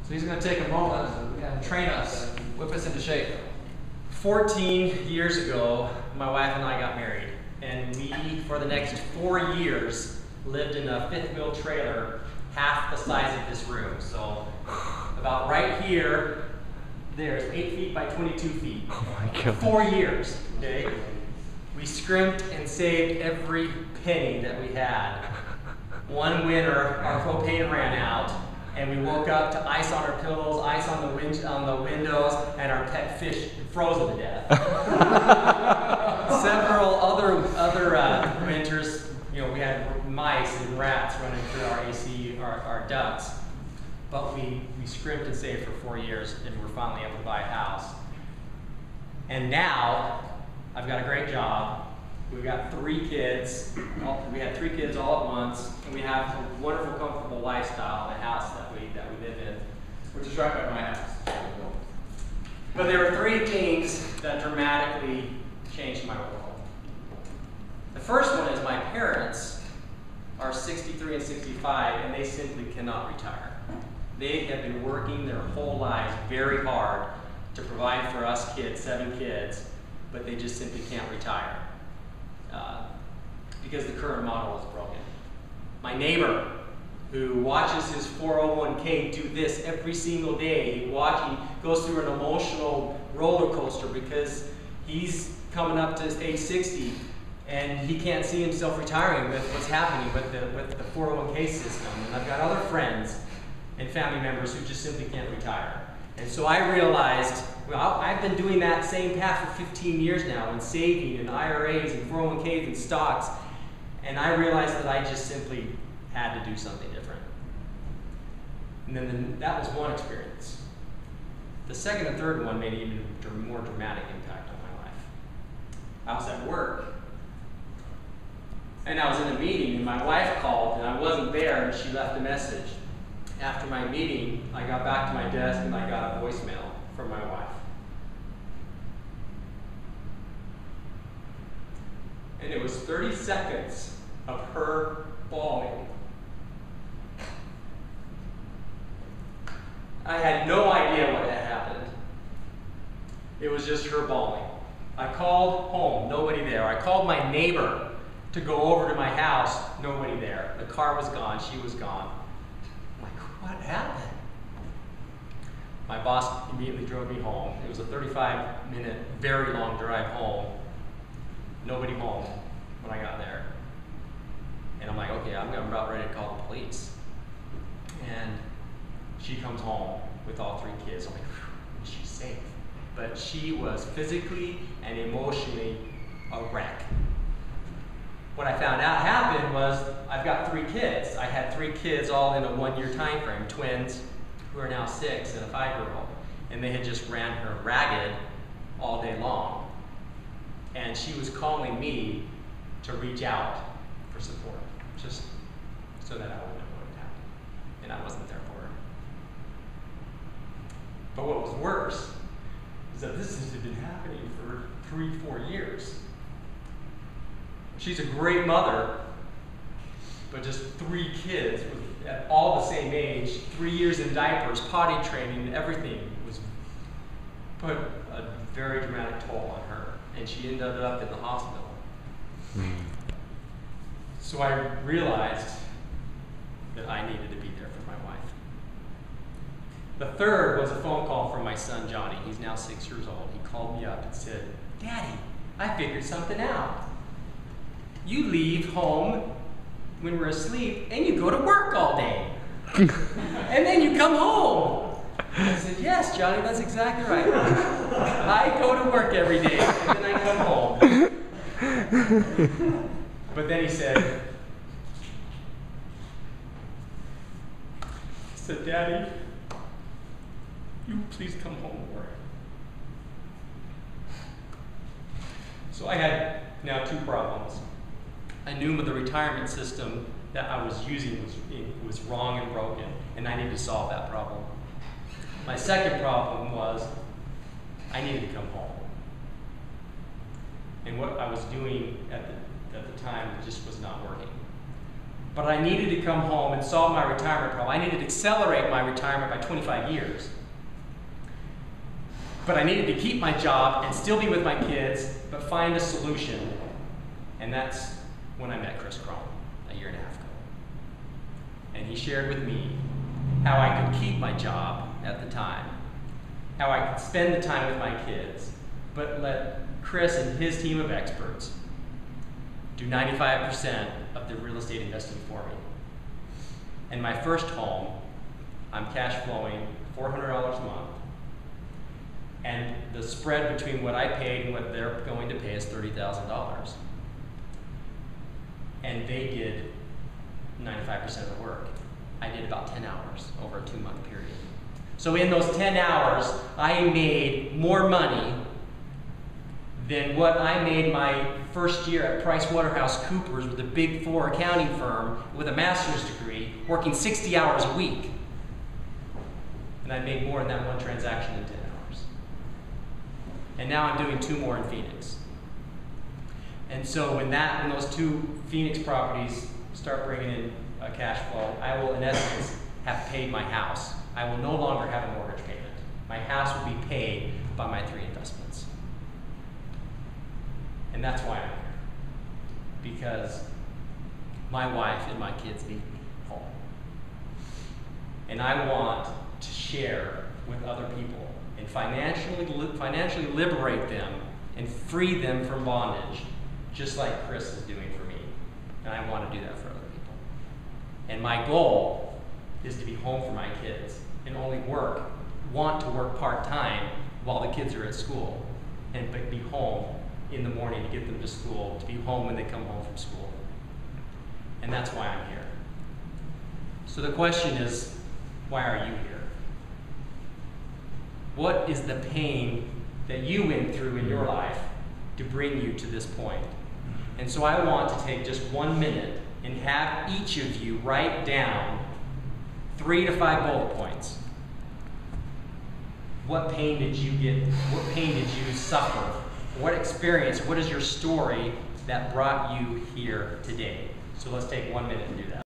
So he's going to take a moment and train us, whip us into shape. 14 years ago, my wife and I got married, and we, for the next 4 years, lived in a fifth wheel trailer half the size of this room. So about right here, there's 8 feet by 22 feet. Oh my God. 4 years, okay? We scrimped and saved every penny that we had. One winter, our propane ran out, and we woke up to ice on our pillows, ice on the windows, and our pet fish frozen to death. Several other winters, you know, we had mice and rats running through our AC, our ducts. But we scrimped and saved for 4 years, and we're finally able to buy a house. And now, I've got a great job. We've got 3 kids. We had 3 kids all at once, and we have a wonderful, comfortable lifestyle in the house that we live in. Which is right by my house. But there were 3 things that dramatically changed my world. The first one is my parents are 63 and 65, and they simply cannot retire. They have been working their whole lives very hard to provide for us kids, 7 kids, but they just simply can't retire because the current model is broken. My neighbor, who watches his 401k do this every single day, he goes through an emotional roller coaster because he's coming up to age 60 and he can't see himself retiring with what's happening with the 401k system. And I've got other friends and family members who just simply can't retire. And so I realized, well, I've been doing that same path for 15 years now, and saving and IRAs and 401ks and stocks, and I realized that I just simply had to do something different. And then that was one experience. The second and third one made an even more dramatic impact on my life. I was at work, and I was in a meeting, and my wife called, and I wasn't there, and she left a message. After my meeting, I got back to my desk, and I got a voicemail from my wife. And it was 30 seconds of her bawling. I had no idea what had happened. It was just her bawling. I called home, nobody there. I called my neighbor to go over to my house, nobody there. The car was gone, she was gone. I'm like, what happened? My boss immediately drove me home. It was a 35-minute, very long drive home. Nobody home when I got there. And I'm like, okay, I'm about ready to call the police. And she comes home with all 3 kids. I'm like, she's safe. But she was physically and emotionally a wreck. What I found out happened was I've got 3 kids. I had 3 kids all in a 1-year time frame, twins who are now 6 and a 5-year-old. And they had just ran her ragged all day long. And she was calling me to reach out for support, just so that I would know what had happened. And I wasn't there for her. But what was worse is that this has been happening for 3-4 years. She's a great mother, but just 3 kids at all the same age, 3 years in diapers, potty training, everything was put a very dramatic toll on her, and she ended up in the hospital. So I realized that I needed to be there for my wife. The third was a phone call from my son Johnny. He's now 6 years old. He called me up and said, "Daddy, I figured something out. You leave home when we're asleep and you go to work all day. And then you come home." I said, "Yes, Johnny, that's exactly right. I go to work every day and then I come home." But then he said, "Daddy, you please come home more." So I had now 2 problems. I knew the retirement system that I was using was wrong and broken, and I needed to solve that problem. My second problem was I needed to come home. And what I was doing at the time just was not working. but I needed to come home and solve my retirement problem. I needed to accelerate my retirement by 25 years. But I needed to keep my job and still be with my kids, but find a solution. And that's when I met Chris Crone a year and a half ago. And he shared with me how I could keep my job at the time, how I could spend the time with my kids, but let Chris and his team of experts do 95% of the real estate investing for me. And my first home, I'm cash flowing $400 a month. And the spread between what I paid and what they're going to pay is $30,000. And they did 95% of the work. I did about 10 hours over a 2-month period. So in those 10 hours, I made more money than what I made my first year at PricewaterhouseCoopers with a Big 4 accounting firm with a master's degree, working 60 hours a week. And I made more in that one transaction in 10 hours. And now I'm doing 2 more in Phoenix. And so when those 2 Phoenix properties start bringing in cash flow, I will in essence have paid my house. I will no longer have a mortgage payment. My house will be paid by my 3 investments. And that's why I'm here. Because my wife and my kids need me home. And I want to share with other people and financially liberate them and free them from bondage, just like Chris is doing for me. And I want to do that for other people. And my goal is to be home for my kids and only want to work part-time while the kids are at school, and be home in the morning to get them to school, to be home when they come home from school. And that's why I'm here. So the question is, why are you here? What is the pain that you went through in your life to bring you to this point? And so I want to take just 1 minute and have each of you write down 3 to 5 bullet points. What pain did you get? What pain did you suffer? What experience, what is your story that brought you here today? So let's take 1 minute and do that.